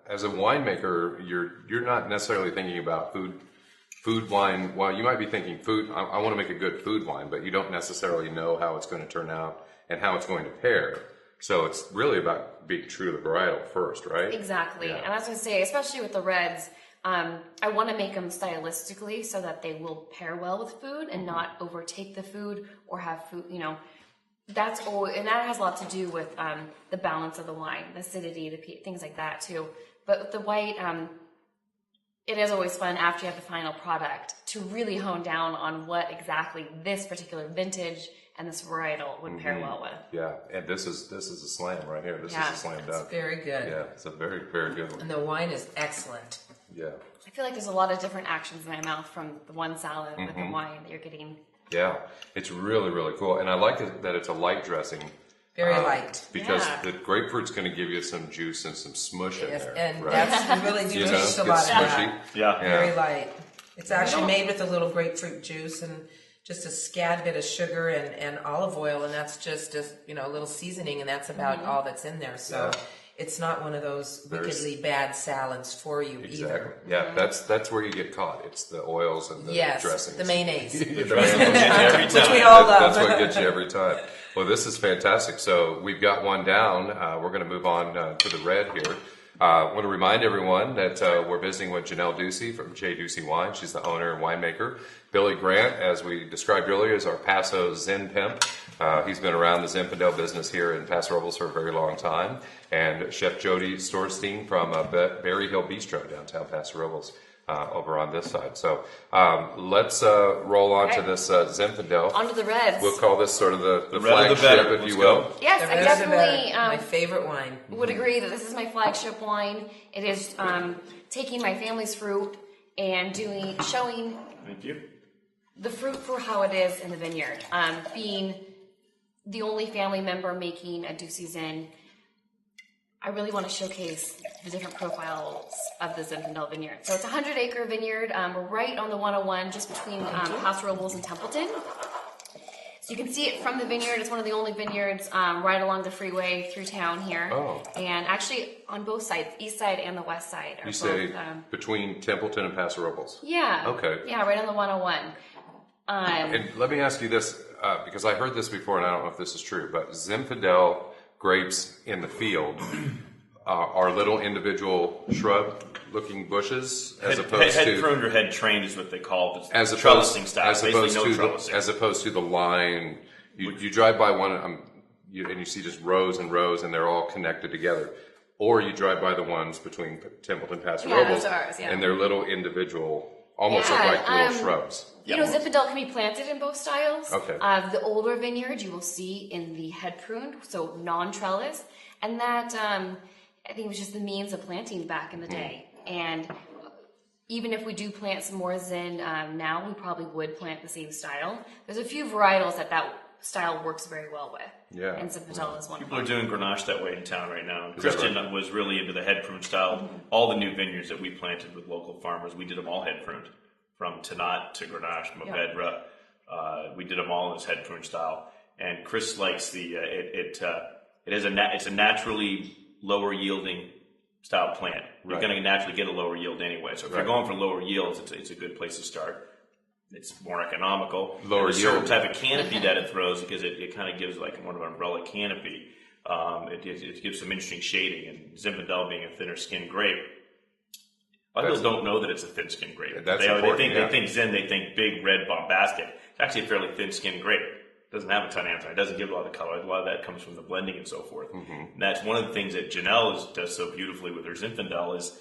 as a winemaker, you're not necessarily thinking about food wine. Well, you might be thinking food. I want to make a good food wine, but you don't necessarily know how it's going to turn out and how it's going to pair. So it's really about being true to the varietal first, right? Exactly. Yeah. And I was going to say, especially with the reds, I want to make them stylistically so that they will pair well with food and not overtake the food or have food, and that has a lot to do with the balance of the wine, the acidity, things like that too. But with the white, it is always fun after you have the final product to really hone down on what exactly this particular vintage and this varietal would pair well with. Yeah, and this is a slam right here. This is a slam dunk. It's very good. Yeah, it's a very, very good one. And the wine is excellent. Yeah. I feel like there's a lot of different actions in my mouth from the one salad with the wine that you're getting. Yeah, it's really, really cool. And I like it that it's a light dressing. Very light. Because the grapefruit's going to give you some juice and some smush in there. And right? we really do you taste know, a lot of smushy. that. Yeah. Very light. It's actually made with a little grapefruit juice and just a scad bit of sugar and olive oil, and that's just a little seasoning, and that's about all that's in there. So it's not one of those wickedly bad salads for you either. Yeah, that's where you get caught. It's the oils and the dressings. The mayonnaise. Which we all love. That's what gets you every time. Well, this is fantastic. So we've got one down. We're going to move on to the red here. I want to remind everyone that we're visiting with Janel Dusi from J.Dusi Wine. She's the owner and winemaker. Billy Grant, as we described earlier, is our Paso Zin Pimp. He's been around the Zinfandel business here in Paso Robles for a very long time. And Chef Jody Storsteen from Berry Hill Bistro, downtown Paso Robles, over on this side. So let's roll on to this Zinfandel. On to the reds. We'll call this sort of the Red flagship, if you will. Yes, I definitely my favorite wine. would agree that this is my flagship wine. It is taking my family's fruit and showing Thank you. the fruit for how it is in the vineyard. Being the only family member making a Dusi Zin, I really want to showcase the different profiles of the Zinfandel vineyard. So it's a 100-acre vineyard. We're right on the 101, just between Paso Robles and Templeton. So you can see it from the vineyard. It's one of the only vineyards right along the freeway through town here. Oh. And actually on both sides, east side and the west side. You say between Templeton and Paso Robles? Yeah. Okay. Yeah, right on the 101. And let me ask you this, because I heard this before, and I don't know if this is true, but Zinfandel grapes in the field are little individual shrub-looking bushes, as opposed to head pruned or head trained is what they call it. as trellising style. As opposed to the line. You drive by one, and you see just rows and rows, and they're all connected together. Or you drive by the ones between Templeton and Paso Robles, those are ours, and they're little individual, almost look like little shrubs. Zinfandel can be planted in both styles. Okay. The older vineyard you will see in the head pruned, so non-trellis, and that I think was just the means of planting back in the day. And even if we do plant some more Zin now, we probably would plant the same style. There's a few varietals that style works very well with. Yeah. And Zinfandel is one of People them. are doing Grenache that way in town right now. Is that Christian right? was really into the head pruned style. All the new vineyards that we planted with local farmers, we did them all head pruned. From Tanat to Grenache, Mourvedre, we did them all in this head pruned style. And Chris likes it's a naturally lower yielding style plant. You're going to naturally get a lower yield anyway. So if you're going for lower yields, it's a good place to start. It's more economical. Lower yield. yield. Certain type of canopy that it throws, because it kind of gives like more of an umbrella canopy. It gives some interesting shading. And Zinfandel being a thinner skinned grape, a lot of people don't know that it's a thin skinned grape. They think Zin, they think big, red, bombastic. It's actually a fairly thin skinned grape. It doesn't have a ton of anthracene. It doesn't give a lot of color. A lot of that comes from the blending and so forth. And that's one of the things that Janel does so beautifully with her Zinfandel is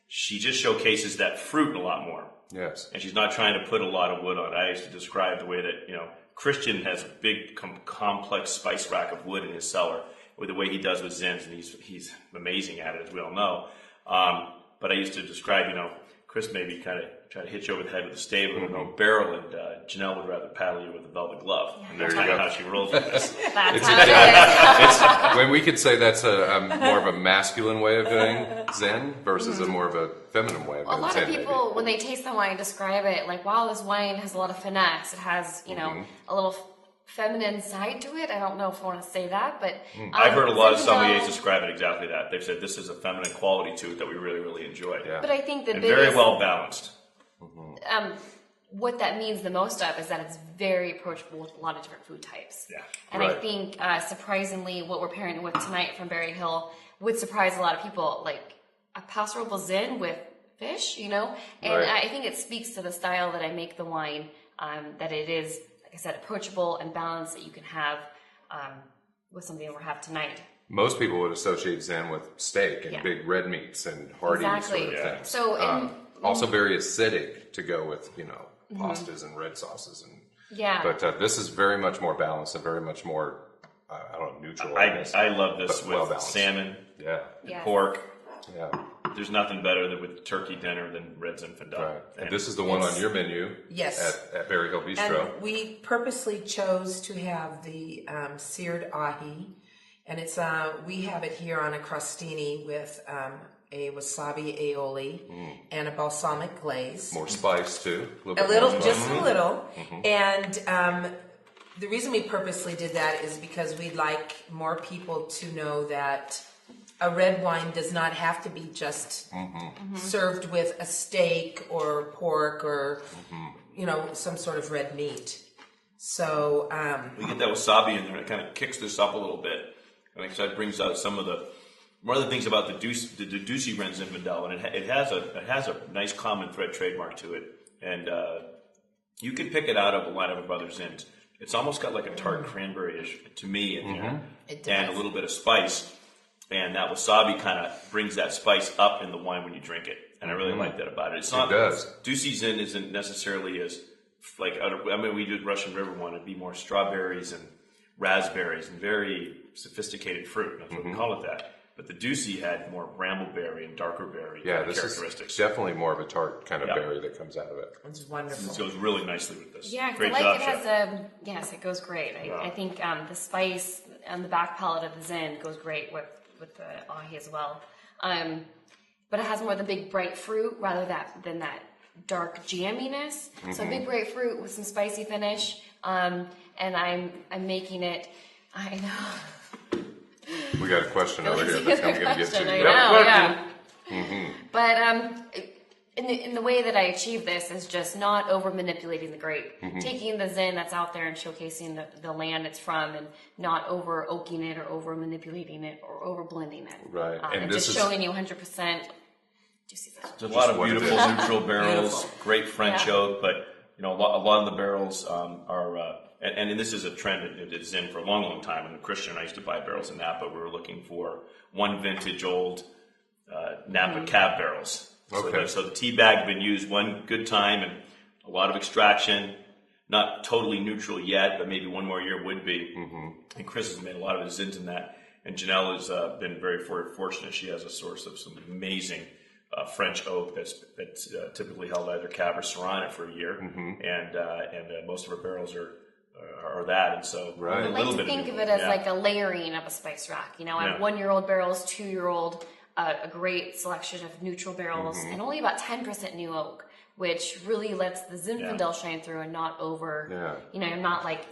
she just showcases that fruit a lot more. Yes. And she's not trying to put a lot of wood on it. I used to describe the way that, Christian has a big, complex spice rack of wood in his cellar with the way he does with Zins, and he's amazing at it, as we all know. But I used to describe, Chris maybe kind of try to hit you over the head with a stave with no barrel, and Janel would rather paddle you with a velvet glove. And there you go. How she rolls with this. That's how it is. When we could say that's a more of a masculine way of doing Zen versus a more of a feminine way of doing A lot Zen. of people, when they taste the wine, describe it like, wow, this wine has a lot of finesse. It has, a little feminine side to it. I don't know if I want to say that, but I've heard a lot of Zinfandel- sommeliers describe it exactly that. They've said this is a feminine quality to it that we really, really enjoy. Yeah. But I think the And biggest, very well balanced. what that means the most of is that it's very approachable with a lot of different food types. Yeah. And Right. I think surprisingly, what we're pairing with tonight from Berry Hill would surprise a lot of people, like a Paso Robles Zin with fish, you know. And Right. I think it speaks to the style that I make the wine, that it is, like I said, approachable and balanced that you can have with something that we're have tonight. Most people would associate Zen with steak and Yeah. big red meats and hearty Exactly. sort of Yeah. things. So, Also very acidic to go with, pastas and red sauces. yeah. But this is very much more balanced and very much more, I don't know, neutral. I guess. I love this But with well-balanced. salmon, Yeah. Yes. pork. Yeah. There's nothing better than with turkey dinner than red Zinfandel. Right. And this is the one on your menu. Yes. At Berry Hill Bistro. And we purposely chose to have the seared ahi, and it's we have it here on a crostini with a wasabi aioli and a balsamic glaze. More spice too. A bit little, more just spice. a little. And the reason we purposely did that is because we'd like more people to know that a red wine does not have to be just served with a steak or pork or, some sort of red meat. So, We get that wasabi in there, and it kind of kicks this up a little bit. And like I said, it brings out one of the things about the J.Dusi Zinfandel, and it has a nice common thread trademark to it. And you can pick it out of a line of other Zins. It's almost got like a tart cranberry-ish to me in there. It does. And a little bit of spice. And that wasabi kind of brings that spice up in the wine when you drink it. And I really like that about it. It's not, It does. J.Dusi Zin isn't necessarily as, we did Russian River one, it'd be more strawberries and raspberries and very sophisticated fruit. That's what we call it that. But the J.Dusi had more brambleberry and darker berry This characteristics. is definitely more of a tart kind of Yeah. berry that comes out of it. it's wonderful. This goes really nicely with this. Yeah, 'cause Great I like job, it Chef. has yes, it goes great. I think the spice on the back palate of the Zin goes great with the ahi as well. But it has more of the big bright fruit rather than that dark jamminess. So a big bright fruit with some spicy finish. And I'm making it. I know. We got a question over here that's going to get to I you. know, yeah. But in the way that I achieve this is just not over manipulating the grape, taking the Zin that's out there and showcasing the land it's from, and not over oaking it or over manipulating it or over blending it. Right. And And this just is- showing you 100% juicy fat. There's a lot of what it beautiful is. neutral barrels, Beautiful. great French Yeah. oak, but a lot of the barrels are, and this is a trend it's in for a long, long time. And Christian and I used to buy barrels in Napa. We were looking for one vintage old Napa cab barrels. Okay. So the tea bag had been used one good time and a lot of extraction. Not totally neutral yet, but maybe one more year would be. And Chris has made a lot of his Zins in that. And Janel has been very fortunate. She has a source of some amazing French oak that's typically held either Cab or Syrah for a year, and most of our barrels are that. And so Right. I a like little to bit think of of it as yeah. like a layering of a spice rack. I Yeah. have 1-year-old barrels, 2-year-old, a great selection of neutral barrels, and only about 10% new oak, which really lets the Zinfandel shine through and not over. Yeah. I'm not like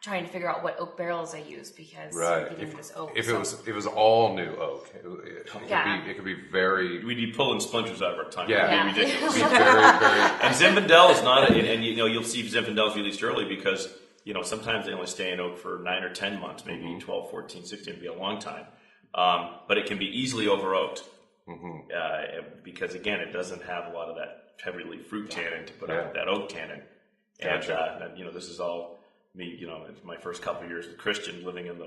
trying to figure out what oak barrels I use because Right. I'm getting this oak. If so- it was all new oak, it could be very We'd be pulling splinters out of our tongue. Yeah. It'd be Yeah. ridiculous. be very And Zinfandel is not, and you'll see Zinfandels released early because sometimes they only stay in oak for 9 or 10 months, maybe 12, 14, 16 would be a long time. But it can be easily over oaked because again, it doesn't have a lot of that heavily fruit tannin to put out that oak tannin. Gotcha. And this is all me. It's my first couple of years with Christian living in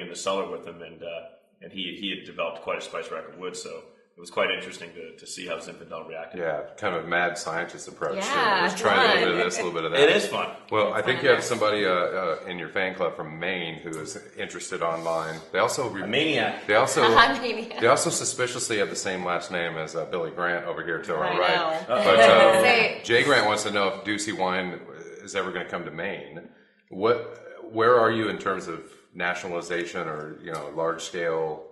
the cellar with him, and he had developed quite a spice rack of wood, so. It was quite interesting to see how Zinfandel reacted. Yeah, kind of a mad scientist approach. Yeah, Just trying a little bit of this, a little bit of that. It is fun. Well, I It's think fun you have enough. somebody in your fan club from Maine who is interested online. They also A maniac. They also Maniac. they also suspiciously have the same last name as Billy Grant over here to our I right. know. But Say- Jay Grant wants to know if Dusi wine is ever going to come to Maine. Where are you in terms of nationalization or large scale?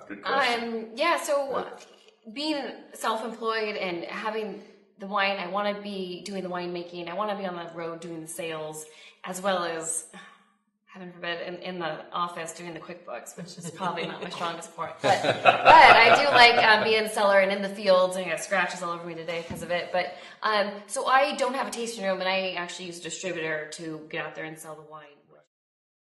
Good question. So being self-employed and having the wine, I want to be doing the winemaking. I want to be on the road doing the sales, as well as heaven forbid, in the office doing the QuickBooks, which is probably not my strongest point. But I do like being in the cellar and in the fields, and I got scratches all over me today because of it. But so I don't have a tasting room, and I actually use a distributor to get out there and sell the wine.